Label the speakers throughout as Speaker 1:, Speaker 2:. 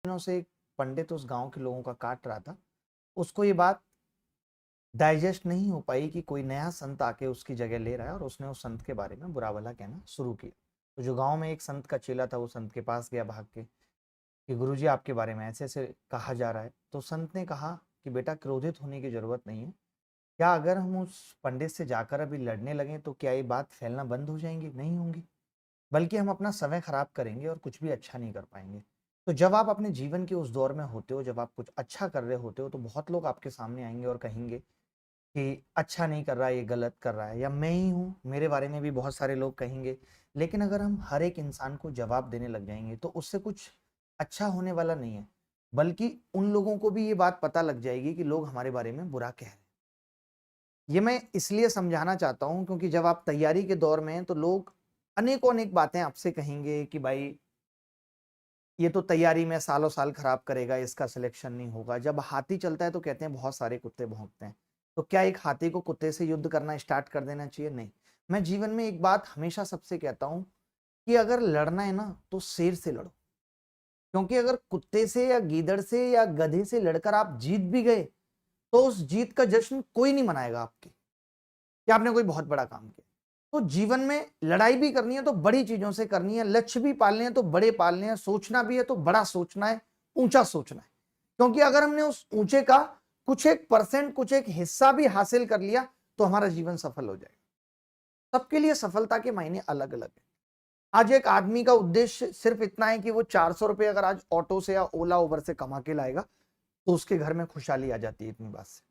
Speaker 1: दिनों से एक पंडित उस गांव के लोगों का काट रहा था। उसको ये बात डाइजेस्ट नहीं हो पाई कि कोई नया संत आके उसकी जगह ले रहा है और उसने उस संत के बारे में बुरा भला कहना शुरू किया। तो जो गांव में एक संत का चेला था वो संत के पास गया भाग के कि गुरुजी आपके बारे में ऐसे ऐसे कहा जा रहा है। तो संत ने कहा कि बेटा क्रोधित होने की जरूरत नहीं है। क्या अगर हम उस पंडित से जाकर अभी लड़ने लगे तो क्या ये बात फैलना बंद हो जाएंगी? नहीं होंगी, बल्कि हम अपना समय खराब करेंगे और कुछ भी अच्छा नहीं कर पाएंगे। तो जब आप अपने जीवन के उस दौर में होते हो, जब आप कुछ अच्छा कर रहे होते हो, तो बहुत लोग आपके सामने आएंगे और कहेंगे कि अच्छा नहीं कर रहा है, ये गलत कर रहा है, या मैं ही हूँ, मेरे बारे में भी बहुत सारे लोग कहेंगे। लेकिन अगर हम हर एक इंसान को जवाब देने लग जाएंगे तो उससे कुछ अच्छा होने वाला नहीं है, बल्कि उन लोगों को भी ये बात पता लग जाएगी कि लोग हमारे बारे में बुरा कह रहे हैं। ये मैं इसलिए समझाना चाहता हूँ क्योंकि जब आप तैयारी के दौर में हैं तो लोग अनेकों अनेक बातें आपसे कहेंगे कि भाई ये तो तैयारी में सालों साल खराब करेगा, इसका सिलेक्शन नहीं होगा। जब हाथी चलता है तो कहते हैं बहुत सारे कुत्ते भौंकते हैं। तो क्या एक हाथी को कुत्ते से युद्ध करना स्टार्ट कर देना चाहिए? नहीं। मैं जीवन में एक बात हमेशा सबसे कहता हूं कि अगर लड़ना है ना तो शेर से लड़ो, क्योंकि अगर कुत्ते से या गीदड़ से या गधे से लड़कर आप जीत भी गए तो उस जीत का जश्न कोई नहीं मनाएगा आपके कि आपने कोई बहुत बड़ा काम किया। तो जीवन में लड़ाई भी करनी है तो बड़ी चीजों से करनी है, लक्ष्य भी पालने हैं तो बड़े पालने हैं, सोचना भी है तो बड़ा सोचना है, ऊंचा सोचना है। क्योंकि अगर हमने उस ऊंचे का कुछ एक परसेंट, कुछ एक हिस्सा भी हासिल कर लिया तो हमारा जीवन सफल हो जाएगा। सबके लिए सफलता के मायने अलग अलग है। आज एक आदमी का उद्देश्य सिर्फ इतना है कि वो 400 रुपए अगर आज ऑटो से या ओला उबर से कमा के लाएगा तो उसके घर में खुशहाली आ जाती है इतनी बात से।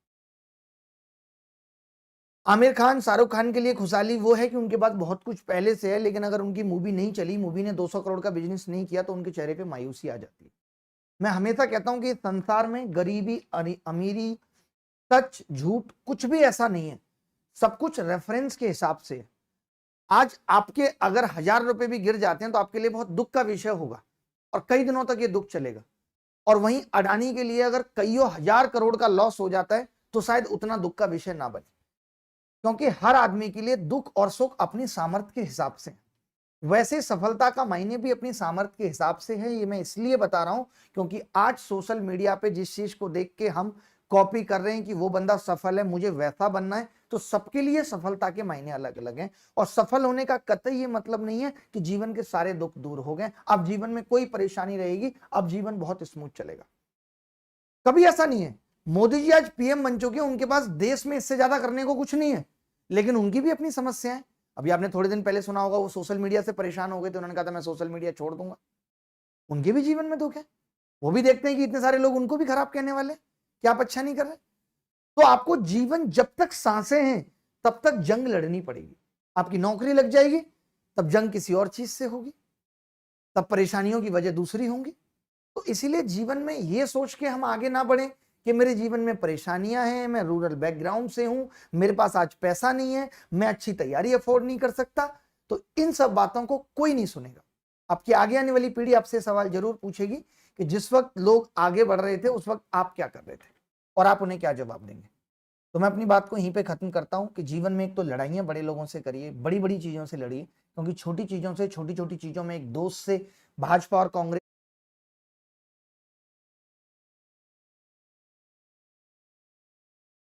Speaker 1: आमिर खान, शाहरुख खान के लिए खुशहाली वो है कि उनके पास बहुत कुछ पहले से है, लेकिन अगर उनकी मूवी नहीं चली, मूवी ने 200 करोड़ का बिजनेस नहीं किया तो उनके चेहरे पे मायूसी आ जाती है। मैं हमेशा कहता हूं कि संसार में गरीबी, अमीरी, सच, झूठ कुछ भी ऐसा नहीं है। सब कुछ रेफरेंस के हिसाब से है। आज आपके अगर 1000 रुपए भी गिर जाते हैं तो आपके लिए बहुत दुख का विषय होगा और कई दिनों तक ये दुख चलेगा। और वहीं अडानी के लिए अगर कईयों हजार करोड़ का लॉस हो जाता है तो शायद उतना दुख का विषय ना बने, क्योंकि हर आदमी के लिए दुख और सुख अपनी सामर्थ्य के हिसाब से। वैसे सफलता का मायने भी अपनी सामर्थ्य के हिसाब से है। ये मैं इसलिए बता रहा हूं क्योंकि आज सोशल मीडिया पे जिस चीज को देख के हम कॉपी कर रहे हैं कि वो बंदा सफल है, मुझे वैसा बनना है, तो सबके लिए सफलता के मायने अलग अलग हैं। और सफल होने का कतई ये मतलब नहीं है कि जीवन के सारे दुख दूर हो गए, अब जीवन में कोई परेशानी रहेगी, अब जीवन बहुत स्मूथ चलेगा। कभी ऐसा नहीं है। मोदी जी आज पीएम बन चुके हैं, उनके पास देश में इससे ज्यादा करने को कुछ नहीं है, लेकिन उनकी भी अपनी समस्याएं। अभी आपने थोड़े दिन पहले सुना होगा वो सोशल मीडिया से परेशान हो गए थे, उन्होंने कहा था मैं सोशल मीडिया छोड़ दूंगा। उनके भी जीवन में दुख है, वो भी देखते हैं कि इतने सारे लोग उनको भी खराब कहने वाले कि आप अच्छा नहीं कर रहे। तो आपको जीवन, जब तक सांसें हैं तब तक जंग लड़नी पड़ेगी। आपकी नौकरी लग जाएगी तब जंग किसी और चीज से होगी, तब परेशानियों की वजह दूसरी होंगी। तो इसीलिए जीवन में ये सोच के हम आगे ना बढ़े कि मेरे जीवन में परेशानियां हैं, मैं रूरल बैकग्राउंड से हूं, मेरे पास आज पैसा नहीं है, मैं अच्छी तैयारी अफोर्ड नहीं कर सकता। तो इन सब बातों को कोई नहीं सुनेगा। आपकी आगे आने वाली पीढ़ी आपसे सवाल जरूर पूछेगी कि जिस वक्त लोग आगे बढ़ रहे थे उस वक्त आप क्या कर रहे थे, और आप उन्हें क्या जवाब देंगे। तो मैं अपनी बात को यहीं पे खत्म करता हूं कि जीवन में एक तो लड़ाइयां बड़े लोगों से करिए, बड़ी बड़ी चीजों से लड़िए, क्योंकि छोटी चीजों से, छोटी छोटी चीजों में एक दोस्त से भाजपा और कांग्रेस